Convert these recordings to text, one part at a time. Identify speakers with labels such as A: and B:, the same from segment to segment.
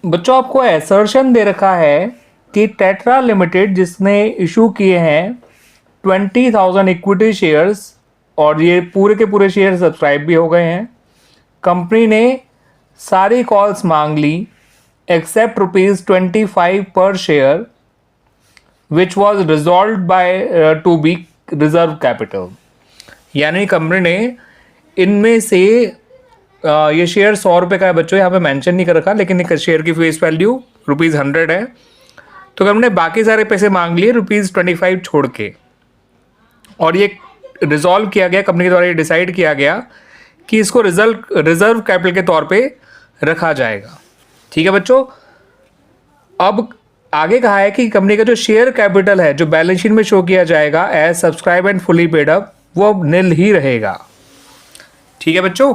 A: बच्चों आपको असर्शन दे रखा है कि टेट्रा लिमिटेड जिसने इशू किए हैं 20,000 इक्विटी शेयर्स और ये पूरे के पूरे शेयर सब्सक्राइब भी हो गए हैं। कंपनी ने सारी कॉल्स मांग ली एक्सेप्ट ₹25 पर share which was resolve by to be reserve capital. यानी कंपनी ने इनमें से ये शेयर 100 रुपये का है बच्चों, यहाँ पे मेंशन नहीं कर रखा, लेकिन एक शेयर की फेस वैल्यू ₹100 है। तो कंपनी ने बाकी सारे पैसे मांग लिए ₹25 छोड़ के, और ये रिजॉल्व किया गया, कंपनी के द्वारा ये डिसाइड किया गया कि इसको रिजर्व कैपिटल के तौर पे रखा जाएगा। ठीक है बच्चों। अब आगे कहा है कि कंपनी का जो शेयर कैपिटल है जो बैलेंस शीट में शो किया जाएगा as subscribe and fully paid up, वो अब नील ही रहेगा। ठीक है बच्चों।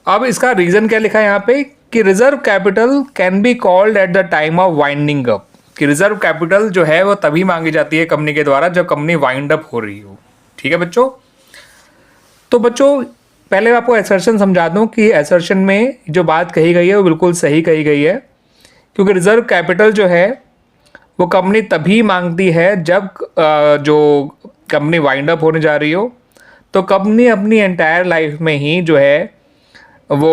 A: अब इसका रीजन क्या लिखा है यहाँ पे कि reserve capital can be called at the time of winding up, कि रिजर्व कैपिटल जो है वो तभी मांगी जाती है कंपनी के द्वारा जब कंपनी वाइंड अप हो रही हो। ठीक है बच्चों। तो बच्चों पहले मैं आपको असर्शन समझा दूं कि असर्शन में जो बात कही गई है वो बिल्कुल सही कही गई है, क्योंकि रिजर्व कैपिटल जो है वो कंपनी तभी मांगती है जब जो कंपनी वाइंड अप होने जा रही हो। तो कंपनी अपनी एंटायर लाइफ में ही जो है वो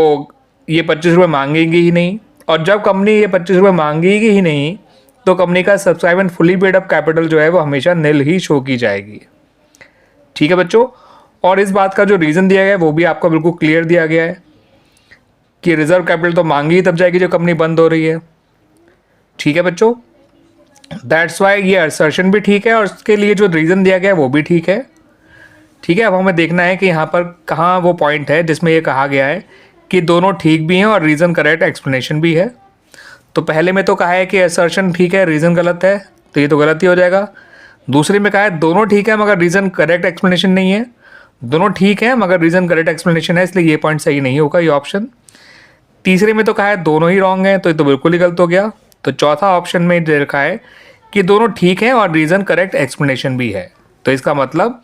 A: ये 25 रुपये मांगेगी ही नहीं, और जब कंपनी ये 25 रुपये मांगेगी ही नहीं तो कंपनी का subscribe and fully paid up capital जो है वो हमेशा नील ही शो की जाएगी। ठीक है बच्चों। और इस बात का जो रीज़न दिया गया है वो भी आपको बिल्कुल क्लियर दिया गया है कि रिजर्व कैपिटल तो मांगी ही तब जाएगी जब कंपनी बंद हो रही है। ठीक है बच्चों। दैट्स वाई ये असर्शन भी ठीक है और उसके लिए जो रीज़न दिया गया है वो भी ठीक है। ठीक है। अब हमें देखना है कि यहाँ पर कहाँ वो पॉइंट है जिसमें ये कहा गया है कि दोनों ठीक भी हैं और रीज़न करेक्ट एक्सप्लेनेशन भी है। तो पहले में तो कहा है कि असर्शन ठीक है, रीज़न गलत है, तो ये तो गलत ही हो जाएगा। दूसरे में कहा है दोनों ठीक है मगर रीज़न करेक्ट एक्सप्लेनेशन नहीं है। दोनों ठीक है मगर रीज़न करेक्ट एक्सप्लेनेशन है, इसलिए ये पॉइंट सही नहीं होगा, ये ऑप्शन। तीसरे में तो कहा है दोनों ही रॉन्ग है, तो ये तो बिल्कुल ही गलत हो गया। तो चौथा ऑप्शन में दे रखा है कि दोनों ठीक है और रीज़न करेक्ट एक्सप्लेनेशन भी है, तो इसका मतलब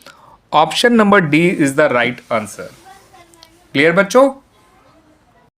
A: option number D is the right answer. Clear बच्चों।